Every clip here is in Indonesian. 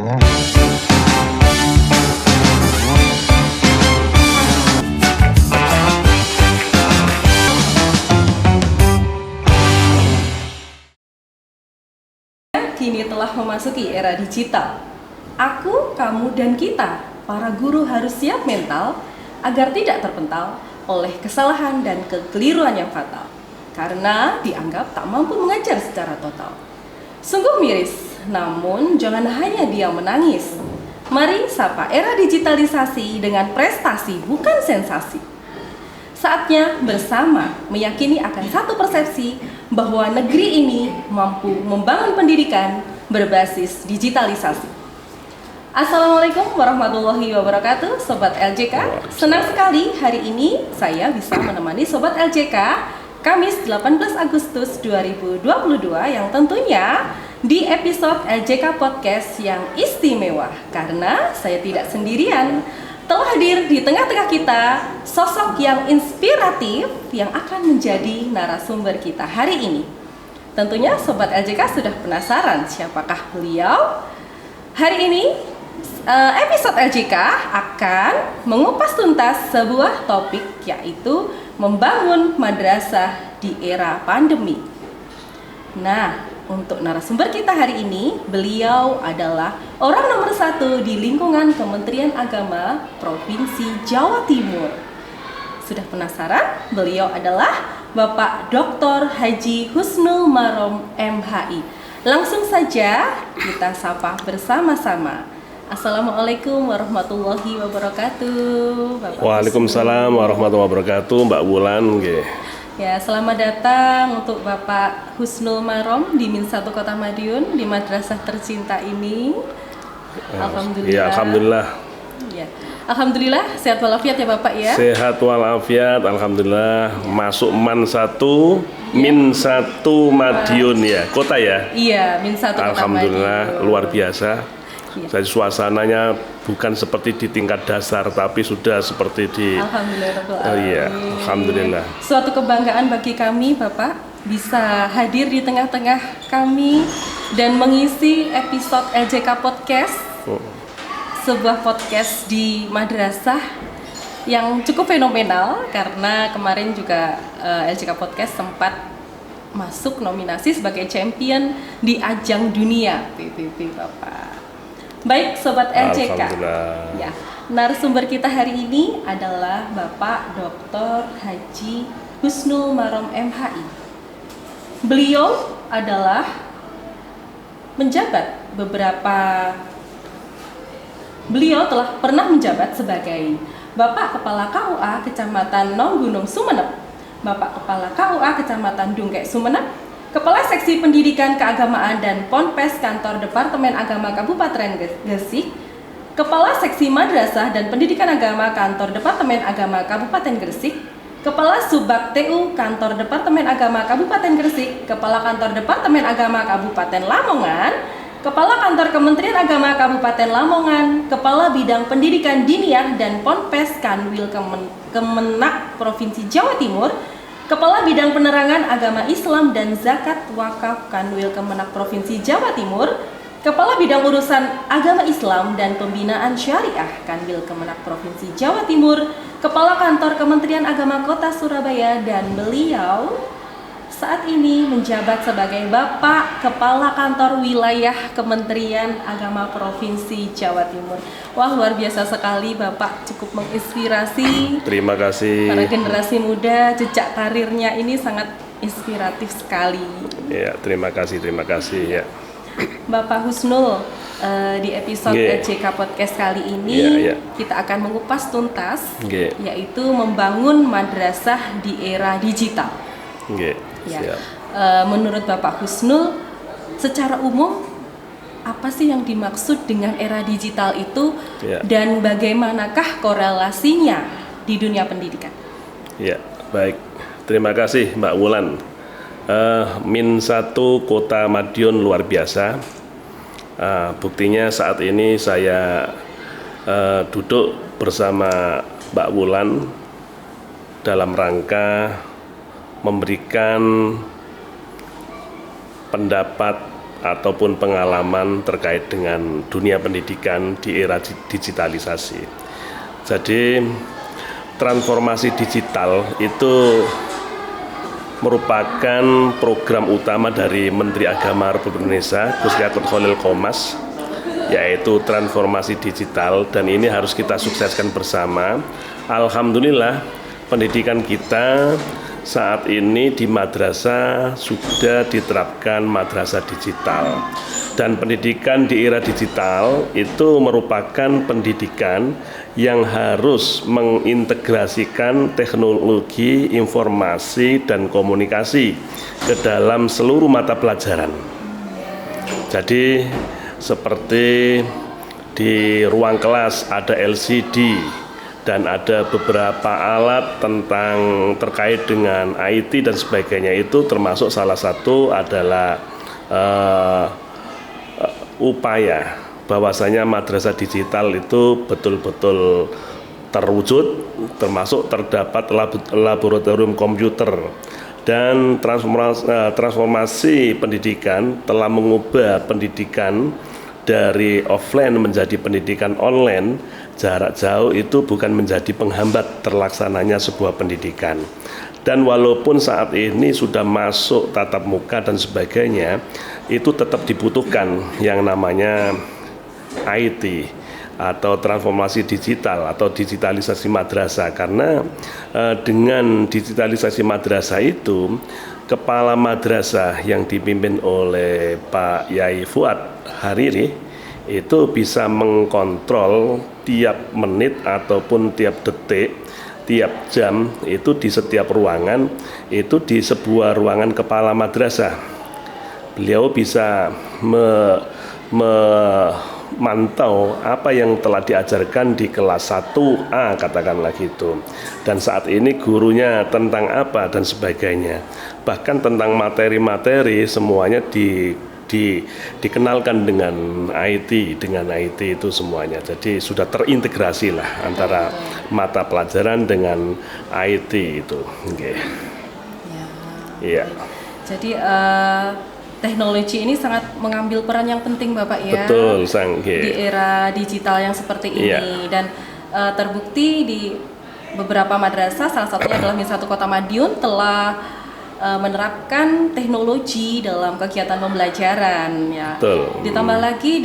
Kini telah memasuki era digital. Aku, kamu, dan kita, para guru harus siap mental agar tidak terpental oleh kesalahan dan kekeliruan yang fatal, karena dianggap tak mampu mengajar secara total. Sungguh miris, namun jangan hanya diam menangis. Mari sapa era digitalisasi dengan prestasi bukan sensasi. Saatnya bersama meyakini akan satu persepsi bahwa negeri ini mampu membangun pendidikan berbasis digitalisasi. Assalamualaikum warahmatullahi wabarakatuh, Sobat LJK. Senang sekali hari ini saya bisa menemani Sobat LJK Kamis 18 Agustus 2022 yang tentunya di episode LJK Podcast yang istimewa karena saya tidak sendirian. Telah hadir di tengah-tengah kita sosok yang inspiratif yang akan menjadi narasumber kita hari ini. Tentunya Sobat LJK sudah penasaran siapakah beliau? Hari ini episode LJK akan mengupas tuntas sebuah topik, yaitu membangun madrasah di era pandemi. Nah, untuk narasumber kita hari ini, beliau adalah orang nomor 1 di lingkungan Kementerian Agama Provinsi Jawa Timur. Sudah penasaran? Beliau adalah Bapak Dr. Haji Husnul Marom MHI. Langsung saja kita sapa bersama-sama. Assalamualaikum warahmatullahi wabarakatuh, Bapak. Waalaikumsalam warahmatullahi wabarakatuh, Mbak Wulan. Ya, selamat datang untuk Bapak Husnul Marom di Min 1 Kota Madiun, di madrasah tercinta ini. Alhamdulillah. Ya, alhamdulillah. Ya. Alhamdulillah, sehat walafiat ya Bapak ya. Sehat walafiat, alhamdulillah. Masuk Man 1, Min 1 Madiun ya, kota ya. Iya, Min 1 Kota Alhamdulillah, Madiun. luar biasa. Ya. Jadi suasananya bukan seperti di tingkat dasar, tapi sudah seperti di. Alhamdulillah. Iya, alhamdulillah. Suatu kebanggaan bagi kami Bapak bisa hadir di tengah-tengah kami dan mengisi episode LJK Podcast. Sebuah podcast di madrasah yang cukup fenomenal karena kemarin juga LJK Podcast sempat masuk nominasi sebagai champion di ajang dunia PBB Bapak. Baik Sobat LJK, ya, narasumber kita hari ini adalah Bapak Dr. Haji Husnul Marom MHI. Beliau adalah Beliau telah pernah menjabat sebagai Bapak Kepala KUA Kecamatan Nonggunung Sumeneb, Bapak Kepala KUA Kecamatan Dungkek Sumeneb, Kepala Seksi Pendidikan Keagamaan dan Ponpes Kantor Departemen Agama Kabupaten Gresik, Kepala Seksi Madrasah dan Pendidikan Agama Kantor Departemen Agama Kabupaten Gresik, Kepala Subbag TU Kantor Departemen Agama Kabupaten Gresik, Kepala Kantor Departemen Agama Kabupaten Lamongan, Kepala Kantor Kementerian Agama Kabupaten Lamongan, Kepala Bidang Pendidikan Diniyah dan Ponpes Kanwil Kemenak Provinsi Jawa Timur, Kepala Bidang Penerangan Agama Islam dan Zakat Wakaf Kanwil Kemenak Provinsi Jawa Timur, Kepala Bidang Urusan Agama Islam dan Pembinaan Syariah Kanwil Kemenak Provinsi Jawa Timur, Kepala Kantor Kementerian Agama Kota Surabaya, dan beliau saat ini menjabat sebagai Bapak Kepala Kantor Wilayah Kementerian Agama Provinsi Jawa Timur. Wah, luar biasa sekali Bapak, cukup menginspirasi. Terima kasih. Para generasi muda, jejak karirnya ini sangat inspiratif sekali. Ya, terima kasih ya. Bapak Husnul, di episode LJK Podcast kali ini kita akan mengupas tuntas, yaitu membangun madrasah di era digital. Ya. Menurut Bapak Husnul, secara umum apa sih yang dimaksud dengan era digital itu dan bagaimanakah korelasinya di dunia pendidikan? Ya, baik. Terima kasih Mbak Wulan. Min 1 Kota Madiun luar biasa. Buktinya saat ini saya duduk bersama Mbak Wulan dalam rangka memberikan pendapat ataupun pengalaman terkait dengan dunia pendidikan di era digitalisasi. Jadi transformasi digital itu merupakan program utama dari Menteri Agama Republik Indonesia, Gus Yakut Khalil Qomas, yaitu transformasi digital, dan ini harus kita sukseskan bersama. Alhamdulillah, pendidikan kita saat ini di madrasah sudah diterapkan madrasah digital, dan pendidikan di era digital itu merupakan pendidikan yang harus mengintegrasikan teknologi informasi dan komunikasi ke dalam seluruh mata pelajaran. Jadi seperti di ruang kelas ada LCD dan ada beberapa alat terkait dengan IT dan sebagainya, itu termasuk salah satu adalah upaya bahwasanya madrasah digital itu betul-betul terwujud, termasuk terdapat laboratorium komputer, dan transformasi pendidikan telah mengubah pendidikan dari offline menjadi pendidikan online. Jarak jauh itu bukan menjadi penghambat terlaksananya sebuah pendidikan. Dan walaupun saat ini sudah masuk tatap muka dan sebagainya, itu tetap dibutuhkan yang namanya IT atau transformasi digital atau digitalisasi madrasah, karena dengan digitalisasi madrasah itu kepala madrasah yang dipimpin oleh Pak Yai Fuad Hariri itu bisa mengkontrol tiap menit ataupun tiap detik, tiap jam itu di setiap ruangan, itu di sebuah ruangan kepala madrasah. Beliau bisa memantau apa yang telah diajarkan di kelas 1A, katakanlah gitu. Dan saat ini gurunya tentang apa dan sebagainya. Bahkan tentang materi-materi semuanya dikenalkan dengan IT itu semuanya. Jadi sudah terintegrasi lah antara mata pelajaran dengan IT itu. Okay. Ya. Jadi teknologi ini sangat mengambil peran yang penting, Bapak, ya. Betul, di era digital yang seperti ini. Dan terbukti di beberapa madrasah, salah satunya adalah Minsatu Kota Madiun, telah menerapkan teknologi dalam kegiatan pembelajaran, ya. Betul. Ditambah lagi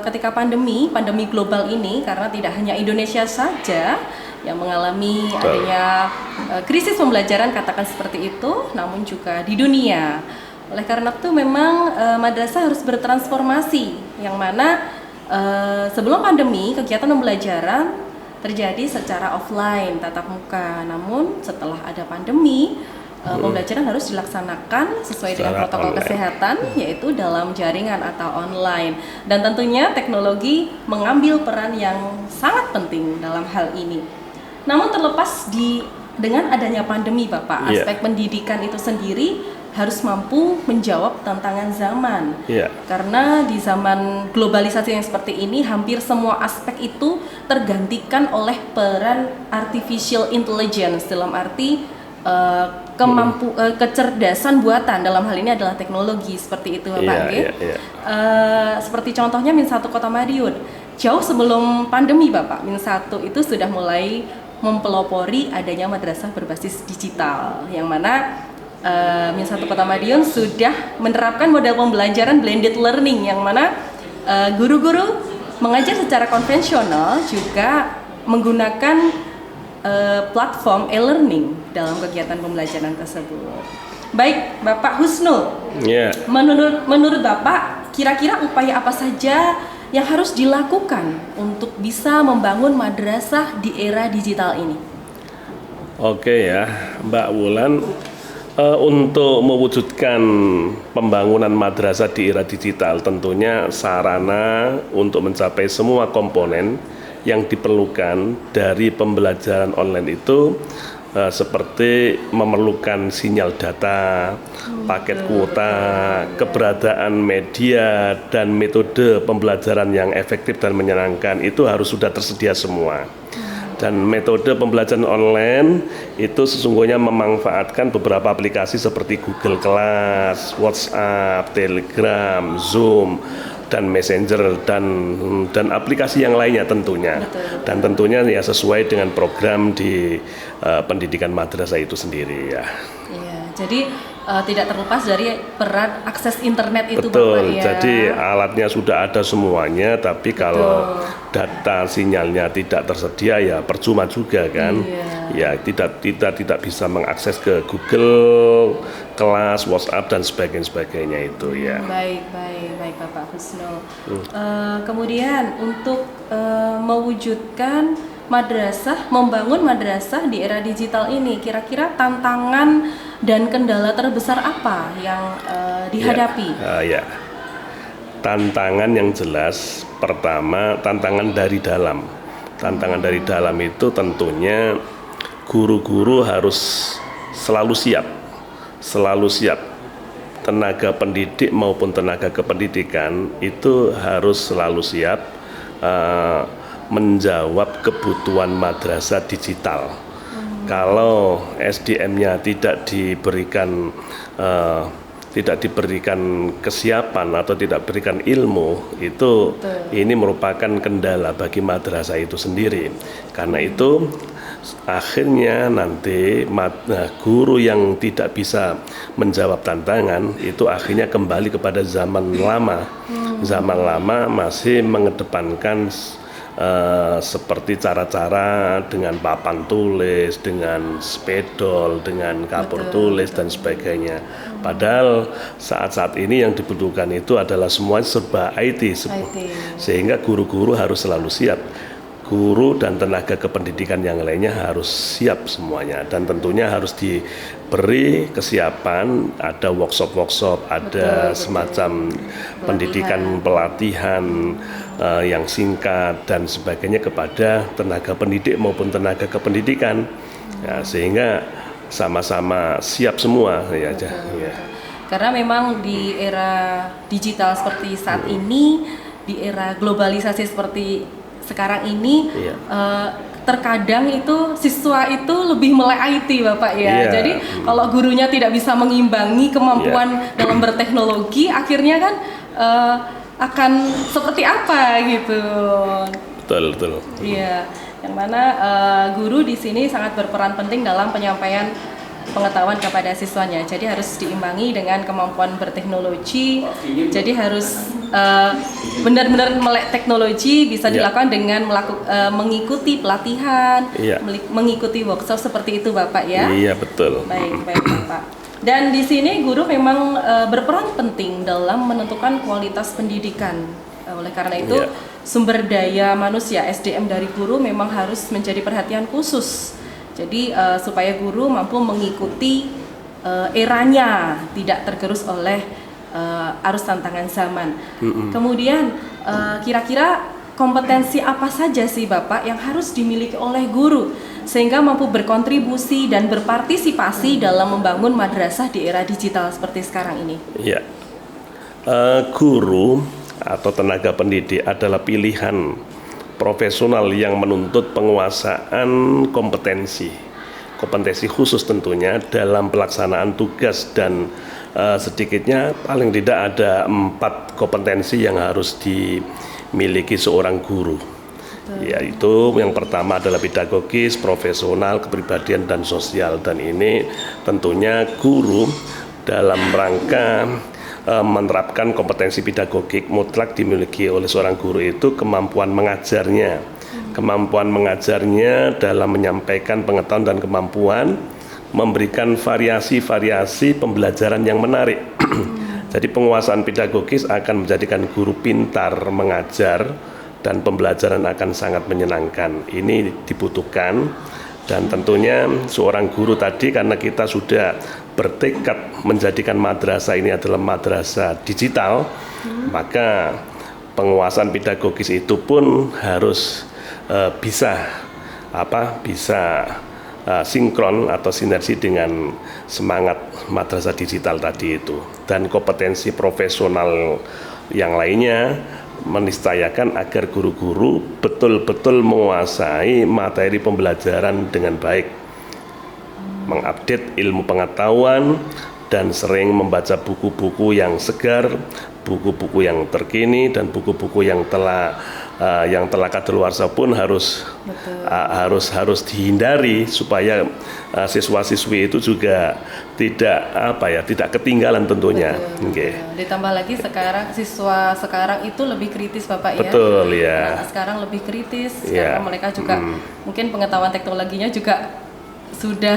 ketika pandemi global ini, karena tidak hanya Indonesia saja yang mengalami adanya krisis pembelajaran, katakan seperti itu, namun juga di dunia. Oleh karena itu memang madrasah harus bertransformasi, yang mana sebelum pandemi kegiatan pembelajaran terjadi secara offline, tatap muka. Namun setelah ada pandemi, pembelajaran harus dilaksanakan sesuai dengan protokol kesehatan, yaitu dalam jaringan atau online. Dan tentunya teknologi mengambil peran yang sangat penting dalam hal ini. Namun terlepas dengan adanya pandemi, Bapak, aspek pendidikan itu sendiri harus mampu menjawab tantangan zaman. Karena di zaman globalisasi yang seperti ini, hampir semua aspek itu tergantikan oleh peran artificial intelligence, dalam arti kecerdasan buatan, dalam hal ini adalah teknologi, seperti itu, Bapak. Seperti contohnya Minsatu Kota Madiun, jauh sebelum pandemi, Bapak, Minsatu itu sudah mulai mempelopori adanya madrasah berbasis digital, yang mana Minsatu Kota Madiun sudah menerapkan model pembelajaran blended learning, yang mana guru-guru mengajar secara konvensional juga menggunakan platform e-learning dalam kegiatan pembelajaran tersebut. Baik, Bapak Husnul, menurut Bapak, kira-kira upaya apa saja yang harus dilakukan untuk bisa membangun madrasah di era digital ini? Oke ya, Mbak Wulan, untuk mewujudkan pembangunan madrasah di era digital, tentunya sarana untuk mencapai semua komponen yang diperlukan dari pembelajaran online itu seperti memerlukan sinyal data, paket kuota, keberadaan media, dan metode pembelajaran yang efektif dan menyenangkan, itu harus sudah tersedia semua. Dan metode pembelajaran online itu sesungguhnya memanfaatkan beberapa aplikasi seperti Google Class, WhatsApp, Telegram, Zoom, dan Messenger dan aplikasi yang lainnya tentunya. Betul. Dan tentunya ya sesuai dengan program di pendidikan madrasah itu sendiri ya. Iya, jadi tidak terlepas dari peran akses internet itu Betul, Bapak ya. jadi alatnya sudah ada semuanya, tapi kalau data sinyalnya tidak tersedia ya percuma juga kan. Iya. Ya tidak bisa mengakses ke Google, Kelas, WhatsApp dan sebagainya itu ya. Baik Bapak Husnul. Kemudian untuk mewujudkan membangun madrasah di era digital ini, kira-kira tantangan dan kendala terbesar apa yang dihadapi? Ya. Tantangan yang jelas, pertama tantangan dari dalam. Tantangan dari dalam itu tentunya guru-guru harus selalu siap. Tenaga pendidik maupun tenaga kependidikan itu harus selalu siap menjawab kebutuhan madrasah digital. Kalau SDM-nya tidak diberikan kesiapan atau tidak berikan ilmu, itu ini merupakan kendala bagi madrasah itu sendiri. Karena itu akhirnya nanti guru yang tidak bisa menjawab tantangan itu akhirnya kembali kepada zaman lama. Zaman lama masih mengedepankan seperti cara-cara dengan papan tulis, dengan spedol, dengan kapur tulis dan sebagainya. Padahal saat-saat ini yang dibutuhkan itu adalah semua serba IT. Sehingga guru-guru harus selalu siap. Guru dan tenaga kependidikan yang lainnya harus siap semuanya, dan tentunya harus diberi kesiapan, ada workshop, ada semacam pelatihan yang singkat dan sebagainya kepada tenaga pendidik maupun tenaga kependidikan, ya, sehingga sama-sama siap semua ya. Karena memang di era digital seperti saat ini, di era globalisasi seperti sekarang ini, terkadang itu siswa itu lebih melek IT Bapak ya. Jadi kalau gurunya tidak bisa mengimbangi kemampuan dalam berteknologi, akhirnya kan akan seperti apa gitu. Betul. Iya, yang mana guru di sini sangat berperan penting dalam penyampaian pengetahuan kepada siswanya. Jadi harus diimbangi dengan kemampuan berteknologi. Jadi harus benar-benar melek teknologi bisa dilakukan dengan mengikuti pelatihan, mengikuti workshop seperti itu Bapak ya. Iya, betul. Baik Bapak. Dan di sini guru memang berperan penting dalam menentukan kualitas pendidikan. Oleh karena itu sumber daya manusia SDM dari guru memang harus menjadi perhatian khusus. Jadi supaya guru mampu mengikuti eranya, tidak tergerus oleh arus tantangan zaman. Kemudian kira-kira kompetensi apa saja sih Bapak yang harus dimiliki oleh guru sehingga mampu berkontribusi dan berpartisipasi dalam membangun madrasah di era digital seperti sekarang ini? Ya, guru atau tenaga pendidik adalah pilihan profesional yang menuntut penguasaan kompetensi khusus tentunya dalam pelaksanaan tugas, dan sedikitnya paling tidak ada 4 kompetensi yang harus dimiliki seorang guru. Yaitu yang pertama adalah pedagogis, profesional, kepribadian dan sosial, dan ini tentunya guru dalam rangka menerapkan kompetensi pedagogik mutlak dimiliki oleh seorang guru itu kemampuan mengajarnya dalam menyampaikan pengetahuan dan kemampuan memberikan variasi-variasi pembelajaran yang menarik. Jadi penguasaan pedagogis akan menjadikan guru pintar mengajar dan pembelajaran akan sangat menyenangkan. Ini dibutuhkan, dan tentunya seorang guru tadi, karena kita sudah bertekad menjadikan madrasah ini adalah madrasah digital, maka penguasaan pedagogis itu pun harus bisa sinkron atau sinergi dengan semangat madrasah digital tadi itu. Dan kompetensi profesional yang lainnya meniscayakan agar guru-guru betul-betul menguasai materi pembelajaran dengan baik, mengupdate ilmu pengetahuan, dan sering membaca buku-buku yang segar, buku-buku yang terkini, dan buku-buku yang telah kadaluarsa pun harus dihindari supaya siswa-siswi itu juga tidak ketinggalan tentunya. Betul. Ditambah lagi sekarang siswa sekarang itu lebih kritis Bapak ya. Betul ya. Nah, sekarang lebih kritis karena mereka juga mungkin pengetahuan teknologinya juga sudah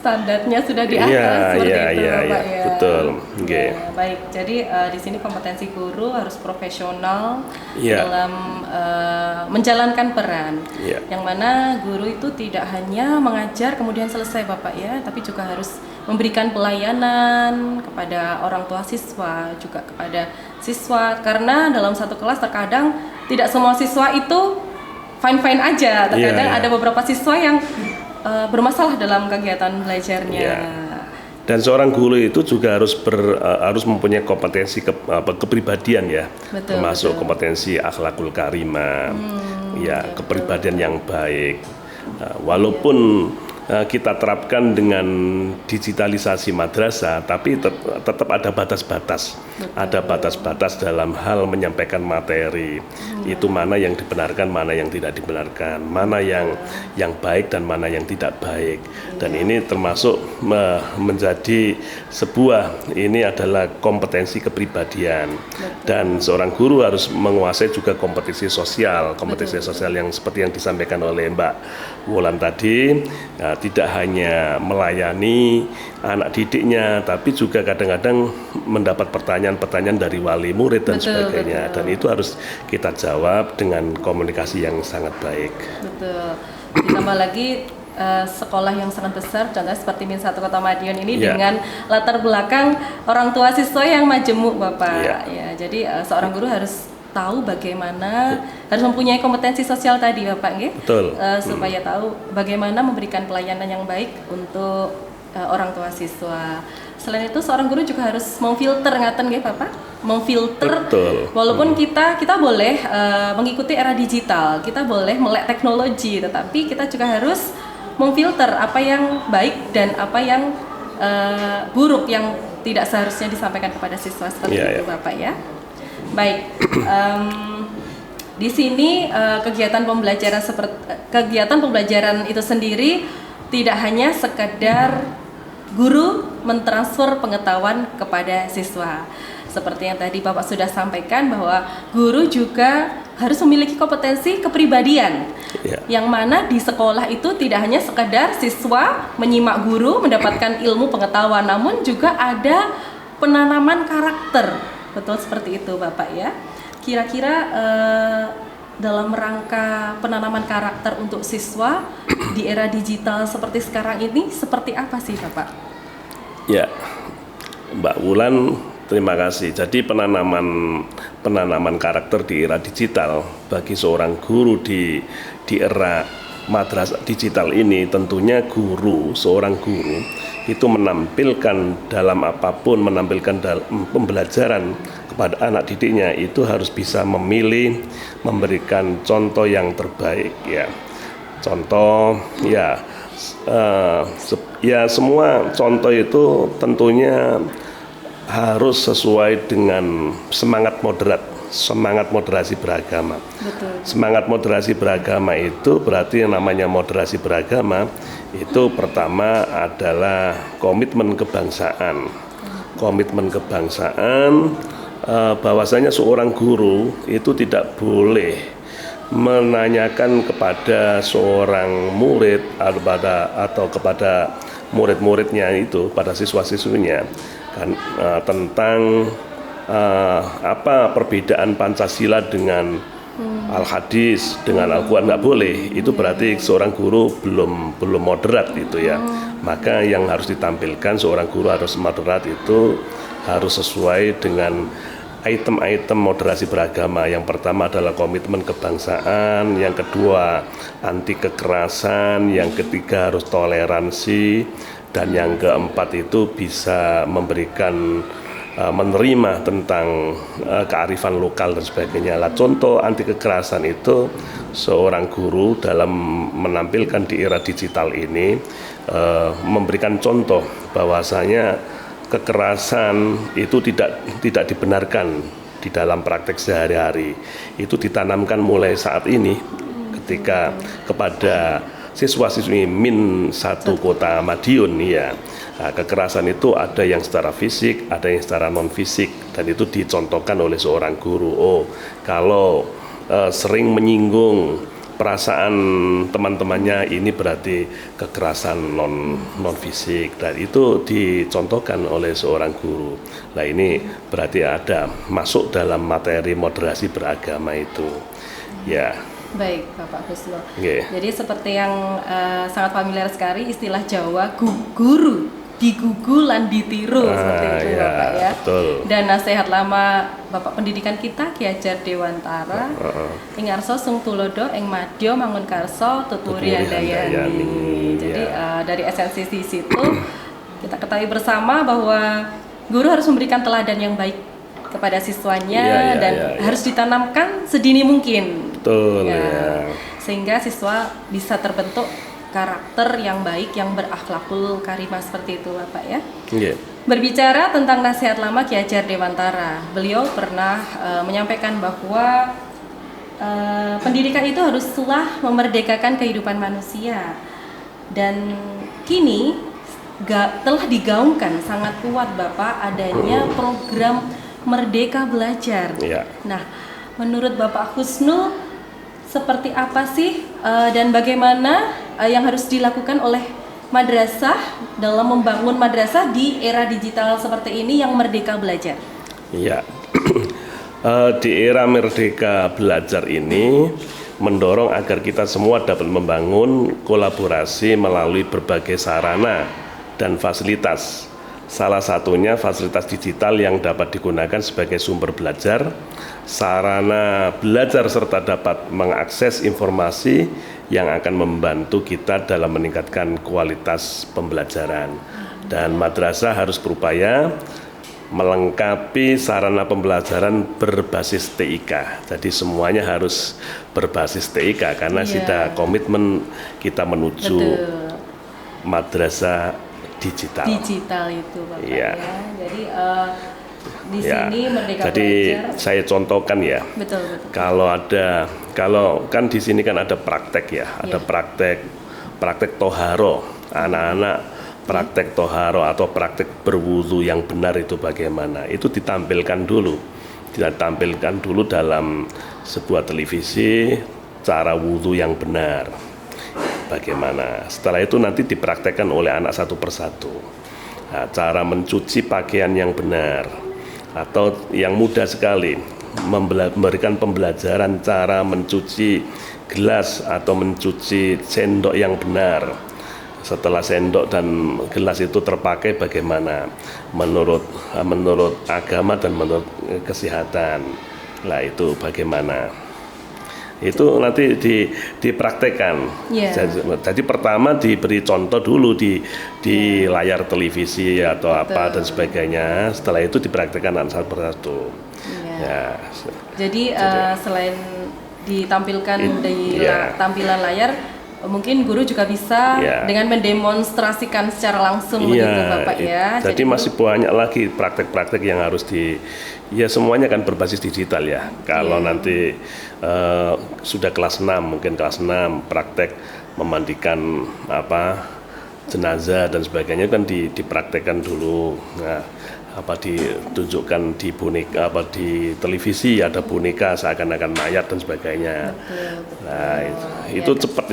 standarnya sudah di atas seperti itu Bapak ya. Betul. Nah, baik. Jadi di sini kompetensi guru harus profesional dalam menjalankan peran. Yang mana guru itu tidak hanya mengajar kemudian selesai Bapak ya, tapi juga harus memberikan pelayanan kepada orang tua siswa, juga kepada siswa, karena dalam satu kelas terkadang tidak semua siswa itu fine-fine aja. Terkadang ada beberapa siswa yang bermasalah dalam kegiatan belajarnya. Dan seorang guru itu juga harus mempunyai kompetensi kepribadian ya, termasuk kompetensi akhlakul karimah, kepribadian yang baik. Walaupun kita terapkan dengan digitalisasi madrasah, tapi tetap ada batas-batas. Ada batas-batas dalam hal menyampaikan materi. Itu mana yang dibenarkan, mana yang tidak dibenarkan, mana yang baik dan mana yang tidak baik. Dan ini termasuk menjadi ini adalah kompetensi kepribadian. Dan seorang guru harus menguasai juga kompetensi sosial yang seperti yang disampaikan oleh Mbak Wulan tadi. Tidak hanya melayani anak didiknya, tapi juga kadang-kadang mendapat pertanyaan-pertanyaan dari wali murid dan sebagainya. Dan itu harus kita jawab dengan komunikasi yang sangat baik. Betul. Ditambah lagi sekolah yang sangat besar, contohnya seperti Min 1 Kota Madiun ini dengan latar belakang orang tua siswa yang majemuk Bapak. Jadi seorang guru harus tahu bagaimana, harus mempunyai kompetensi sosial tadi Bapak nggih. Supaya tahu bagaimana memberikan pelayanan yang baik untuk orang tua siswa. Selain itu seorang guru juga harus memfilter ngaten nggih Bapak. Memfilter walaupun kita boleh mengikuti era digital, kita boleh melek teknologi, tetapi kita juga harus memfilter apa yang baik dan apa yang buruk yang tidak seharusnya disampaikan kepada siswa seperti itu Bapak ya. Baik, di sini kegiatan pembelajaran itu sendiri tidak hanya sekedar guru mentransfer pengetahuan kepada siswa. Seperti yang tadi Bapak sudah sampaikan bahwa guru juga harus memiliki kompetensi kepribadian. Yang mana di sekolah itu tidak hanya sekedar siswa menyimak guru mendapatkan ilmu pengetahuan, namun juga ada penanaman karakter. Betul seperti itu Bapak ya. Kira-kira dalam rangka penanaman karakter untuk siswa di era digital seperti sekarang ini seperti apa sih Bapak? Ya, Mbak Wulan, terima kasih. Jadi penanaman karakter di era digital bagi seorang guru di era madrasah digital ini, tentunya seorang guru itu menampilkan dalam apapun, menampilkan dalam pembelajaran kepada anak didiknya itu harus bisa memilih, memberikan contoh yang terbaik ya. Contoh semua contoh itu tentunya harus sesuai dengan semangat moderasi beragama. Semangat moderasi beragama itu berarti yang namanya moderasi beragama itu pertama adalah komitmen kebangsaan. Bahwasanya seorang guru itu tidak boleh menanyakan kepada seorang murid atau kepada murid-muridnya itu, pada siswa-siswinya tentang apa perbedaan Pancasila dengan Al-Hadis, dengan Al-Quran, nggak boleh. Itu berarti seorang guru belum moderat itu ya. Maka yang harus ditampilkan seorang guru harus moderat itu harus sesuai dengan item-item moderasi beragama. Yang pertama adalah komitmen kebangsaan, yang kedua anti kekerasan, yang ketiga harus toleransi, dan yang keempat itu bisa memberikan menerima tentang kearifan lokal dan sebagainya. Lah contoh anti kekerasan itu seorang guru dalam menampilkan di era digital ini memberikan contoh bahwasanya kekerasan itu tidak dibenarkan di dalam praktek sehari-hari. Itu ditanamkan mulai saat ini ketika kepada siswa-siswi min 1 Kota Madiun ya. Nah, kekerasan itu ada yang secara fisik, ada yang secara non fisik, dan itu dicontohkan oleh seorang guru. Oh, kalau sering menyinggung perasaan teman-temannya ini berarti kekerasan non fisik, dan itu dicontohkan oleh seorang guru. Nah, ini berarti ada masuk dalam materi moderasi beragama itu. Ya. Baik, Bapak Husnul. Okay. Jadi seperti yang sangat familiar sekali istilah Jawa, guru digugu lan ditiru seperti itu ya, Bapak ya. Betul. Dan nasihat lama Bapak pendidikan kita Ki Hajar Dewantara, ing arsa sung tulodo ing madya mangun karsa tuturi handayani. Jadi dari esensi di situ kita ketahui bersama bahwa guru harus memberikan teladan yang baik kepada siswanya dan harus ditanamkan sedini mungkin. Betul ya. Sehingga siswa bisa terbentuk karakter yang baik, yang berakhlakul karimah seperti itu Bapak ya. Yeah. Berbicara tentang nasihat lama Ki Hajar Dewantara, beliau pernah menyampaikan bahwa pendidikan itu haruslah memerdekakan kehidupan manusia. Dan kini telah digaungkan sangat kuat Bapak adanya program Merdeka Belajar. Yeah. Nah, menurut Bapak Husnul seperti apa sih dan bagaimana yang harus dilakukan oleh madrasah dalam membangun madrasah di era digital seperti ini yang merdeka belajar? Iya, di era merdeka belajar ini mendorong agar kita semua dapat membangun kolaborasi melalui berbagai sarana dan fasilitas. Salah satunya fasilitas digital yang dapat digunakan sebagai sumber belajar, sarana belajar serta dapat mengakses informasi yang akan membantu kita dalam meningkatkan kualitas pembelajaran. Dan madrasah harus berupaya melengkapi sarana pembelajaran berbasis TIK. Jadi semuanya harus berbasis TIK karena sudah komitmen kita menuju madrasah digital itu Bapak ya. Jadi di sini Merdeka jadi Belajar. Saya contohkan ya. Betul. Kalau kan di sini kan ada praktek ya, ada praktek toharo, anak-anak praktek toharo atau praktek berwudu yang benar itu bagaimana? Itu ditampilkan dulu dalam sebuah televisi cara wudu yang benar. Bagaimana? Setelah itu nanti dipraktekkan oleh anak satu persatu. Nah, cara mencuci pakaian yang benar, atau yang mudah sekali memberikan pembelajaran cara mencuci gelas atau mencuci sendok yang benar. Setelah sendok dan gelas itu terpakai bagaimana menurut agama dan menurut kesehatan. Lah itu bagaimana? Itu nanti dipraktekkan. Jadi pertama diberi contoh dulu di layar televisi atau apa dan sebagainya. Setelah itu dipraktekkan satu persatu. Ya. Jadi selain ditampilkan di tampilan layar, mungkin guru juga bisa dengan mendemonstrasikan secara langsung begitu Bapak ya. Jadi masih banyak lagi praktek-praktek yang harus semuanya kan berbasis digital ya. Kalau nanti sudah kelas 6, mungkin kelas 6 praktek memandikan jenazah dan sebagainya kan dipraktekkan dulu. Nah, ditunjukkan di boneka di televisi ada boneka seakan-akan mayat dan sebagainya. Betul. Nah, itu cepat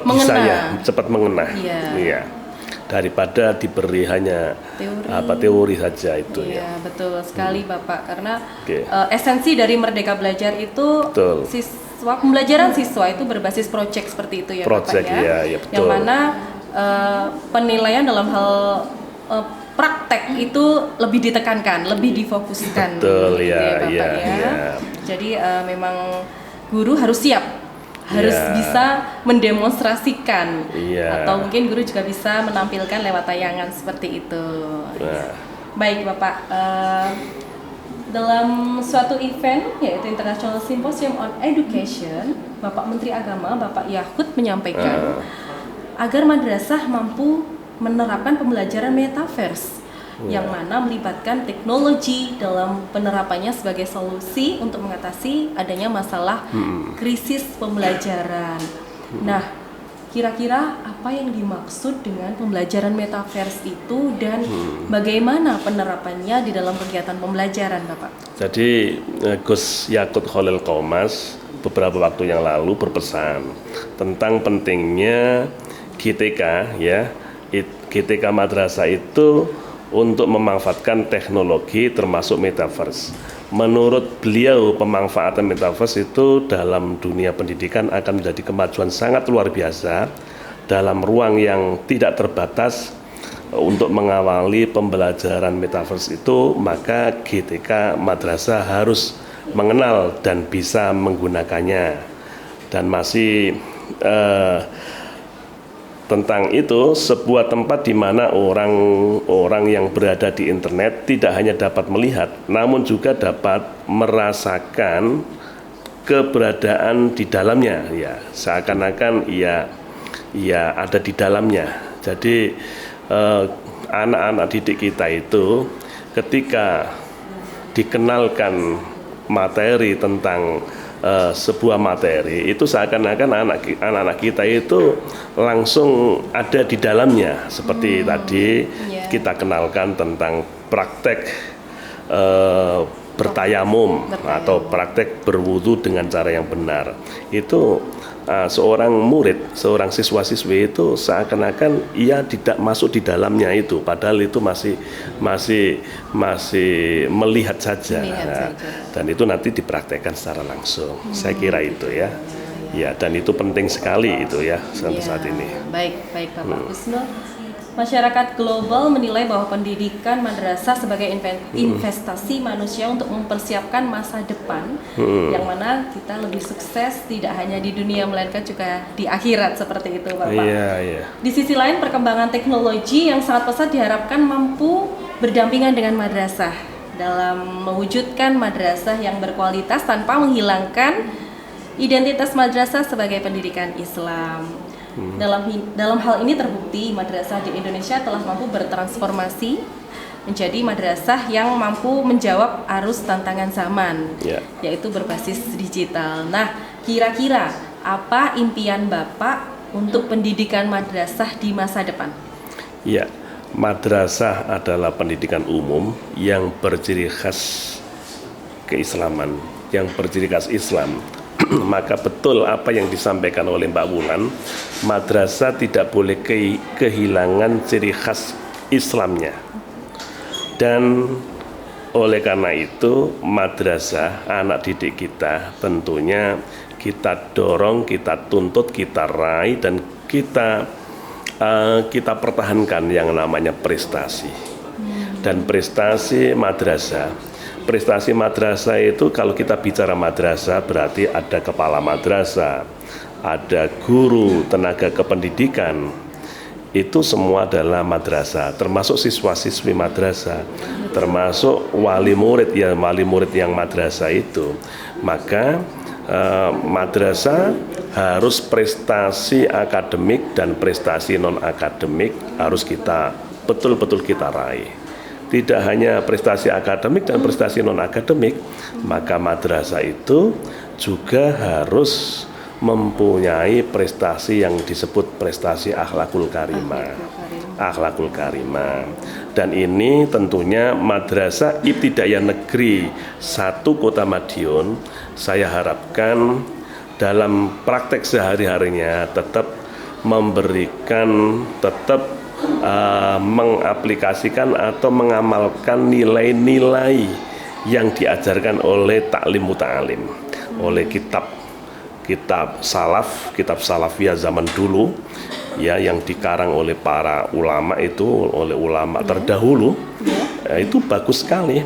bisa cepat mengena. Iya. Daripada diberi hanya teori saja itu ya. Betul sekali Bapak, karena esensi dari Merdeka Belajar itu pembelajaran siswa itu berbasis proyek seperti itu ya Bapak ya. Betul. Yang mana penilaian dalam hal praktek itu lebih ditekankan, lebih difokuskan. Betul ya Bapak ya. Jadi memang guru harus siap, harus bisa mendemonstrasikan, atau mungkin guru juga bisa menampilkan lewat tayangan seperti itu. Baik Bapak, dalam suatu event yaitu International Symposium on Education, Bapak Menteri Agama, Bapak Yahud menyampaikan agar madrasah mampu menerapkan pembelajaran metaverse yang mana melibatkan teknologi dalam penerapannya sebagai solusi untuk mengatasi adanya masalah krisis pembelajaran. Nah, kira-kira apa yang dimaksud dengan pembelajaran metaverse itu dan bagaimana penerapannya di dalam kegiatan pembelajaran, Bapak? Jadi Gus Yakut Khalil Qomas beberapa waktu yang lalu berpesan tentang pentingnya GTK ya, GTK madrasah itu untuk memanfaatkan teknologi termasuk metaverse. Menurut beliau, pemanfaatan metaverse itu dalam dunia pendidikan akan menjadi kemajuan sangat luar biasa dalam ruang yang tidak terbatas. Untuk mengawali pembelajaran metaverse itu, maka GTK madrasah harus mengenal dan bisa menggunakannya. Dan masih tentang itu, sebuah tempat di mana orang yang berada di internet tidak hanya dapat melihat, namun juga dapat merasakan keberadaan di dalamnya, ya seakan-akan ia ada di dalamnya. Jadi anak-anak didik kita itu ketika dikenalkan materi tentang sebuah materi itu seakan-akan anak-anak kita itu langsung ada di dalamnya seperti tadi kita kenalkan tentang praktek bertayamum atau praktek berwudu dengan cara yang benar. Itu seorang murid, seorang siswa-siswi itu seakan-akan ia tidak masuk di dalamnya itu, padahal itu masih melihat saja. Dan itu nanti dipraktekkan secara langsung. Saya kira itu ya. Ya, dan itu penting sekali itu ya sampai saat ini. Baik Bapak Kusnul. Masyarakat global menilai bahwa pendidikan madrasah sebagai investasi manusia untuk mempersiapkan masa depan yang mana kita lebih sukses tidak hanya di dunia melainkan juga di akhirat seperti itu, Bapak. Di sisi lain, perkembangan teknologi yang sangat pesat diharapkan mampu berdampingan dengan madrasah dalam mewujudkan madrasah yang berkualitas tanpa menghilangkan identitas madrasah sebagai pendidikan Islam. Dalam hal ini terbukti madrasah di Indonesia telah mampu bertransformasi menjadi madrasah yang mampu menjawab arus tantangan zaman, yaitu berbasis digital. Nah, kira-kira apa impian Bapak untuk pendidikan madrasah di masa depan? Ya, madrasah adalah pendidikan umum yang berciri khas keislaman, yang berciri khas Islam. Maka betul apa yang disampaikan oleh Mbak Wulan, madrasah tidak boleh kehilangan ciri khas Islamnya. Dan oleh karena itu madrasah, anak didik kita tentunya kita dorong, kita tuntut, kita raih dan kita pertahankan yang namanya prestasi. Dan prestasi madrasah itu kalau kita bicara madrasah berarti ada kepala madrasah, ada guru, tenaga kependidikan. Itu semua adalah madrasah, termasuk siswa-siswi madrasah, termasuk wali murid yang madrasah itu. Maka madrasah harus prestasi akademik dan prestasi non akademik harus kita betul-betul kita raih. Tidak hanya prestasi akademik dan prestasi non-akademik, maka madrasah itu juga harus mempunyai prestasi yang disebut prestasi akhlakul karimah. Akhlakul karimah. Dan ini tentunya madrasah Ibtidaiyah Negeri 1 Kota Madiun, saya harapkan dalam praktek sehari-harinya tetap memberikan, mengaplikasikan atau mengamalkan nilai-nilai yang diajarkan oleh taklim muta'alim, oleh kitab salafiyah zaman dulu ya, yang dikarang oleh para ulama itu, oleh ulama terdahulu. Itu bagus sekali,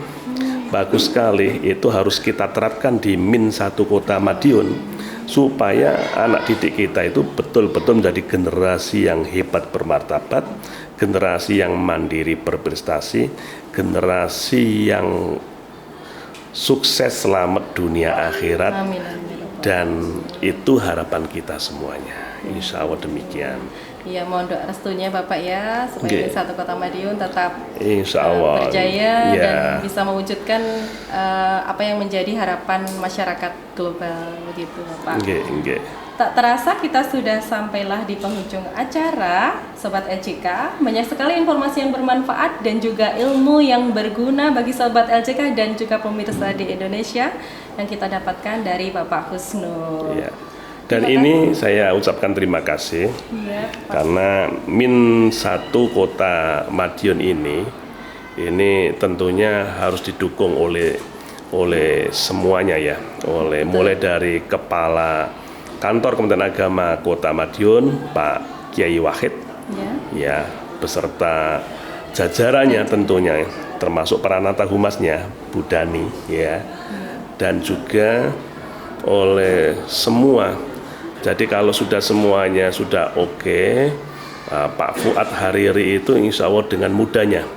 itu harus kita terapkan di Min 1 Kota Madiun. supaya anak didik kita itu betul-betul menjadi generasi yang hebat bermartabat, generasi yang mandiri berprestasi, generasi yang sukses selamat dunia akhirat. Amin, amin. Dan itu harapan kita semuanya. Insya Allah demikian. Iya, mohon doa restunya Bapak ya, supaya Min 1 Kota Madiun tetap Insya Allah berjaya ya. dan bisa mewujudkan apa yang menjadi harapan masyarakat global begitu Bapak. Nggih. Tak terasa kita sudah sampailah di penghujung acara Sobat LJK. Banyak sekali informasi yang bermanfaat dan juga ilmu yang berguna bagi Sobat LJK dan juga pemirsa di Indonesia yang kita dapatkan dari Bapak Husnul. Ya. Dan ini saya ucapkan terima kasih karena Min 1 Kota Madiun ini tentunya harus didukung oleh semuanya ya, mulai dari kepala Kantor Kementerian Agama Kota Madiun, Pak Kiai Wahid, ya beserta jajarannya tentunya, termasuk Pranata Humasnya, Bu Dani, ya, dan juga oleh semua. Jadi kalau sudah semuanya sudah oke, Pak Fuad Hariri itu insya Allah dengan mudahnya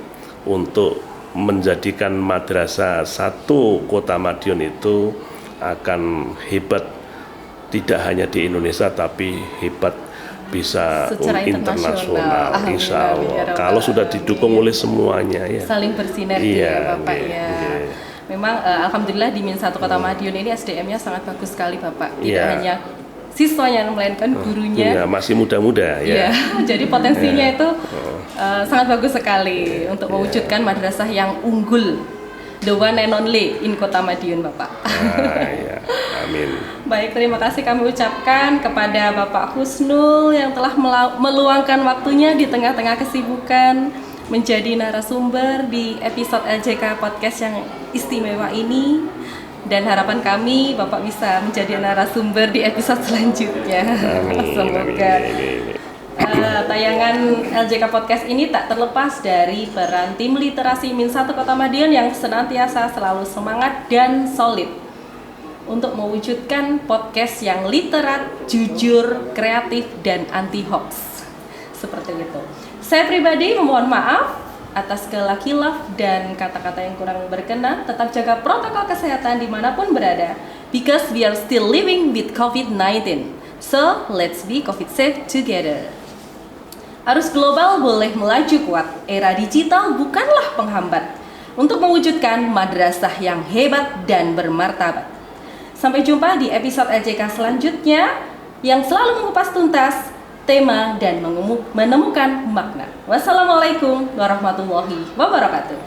untuk menjadikan madrasah 1 Kota Madiun itu akan hebat. Tidak hanya di Indonesia tapi hebat bisa secara internasional. Insya Allah. Kalau sudah didukung oleh semuanya ya. Saling bersinergi ya Bapak ya. Memang alhamdulillah di Min 1 Kota Madiun ini SDM-nya sangat bagus sekali Bapak. Tidak hanya siswanya melainkan gurunya. Masih muda-muda ya. Jadi potensinya itu sangat bagus sekali untuk mewujudkan madrasah yang unggul. The one and only in Kota Madiun Bapak. Ya. Amin. Baik, terima kasih kami ucapkan kepada Bapak Husnul yang telah meluangkan waktunya di tengah-tengah kesibukan menjadi narasumber di episode LJK Podcast yang istimewa ini. Dan harapan kami Bapak bisa menjadi narasumber di episode selanjutnya. Amin. Semoga tayangan LJK Podcast ini tak terlepas dari peran tim literasi Min 1 Kota Madiun yang senantiasa selalu semangat dan solid untuk mewujudkan podcast yang literat, jujur, kreatif, dan anti hoax. Seperti itu. Saya pribadi memohon maaf atas segala khilaf dan kata-kata yang kurang berkenan. Tetap jaga protokol kesehatan dimanapun berada, because we are still living with COVID-19. So, let's be COVID safe together. Arus global boleh melaju kuat, era digital bukanlah penghambat untuk mewujudkan madrasah yang hebat dan bermartabat. Sampai jumpa di episode LJK selanjutnya yang selalu mengupas tuntas tema dan menemukan makna. Wassalamualaikum warahmatullahi wabarakatuh.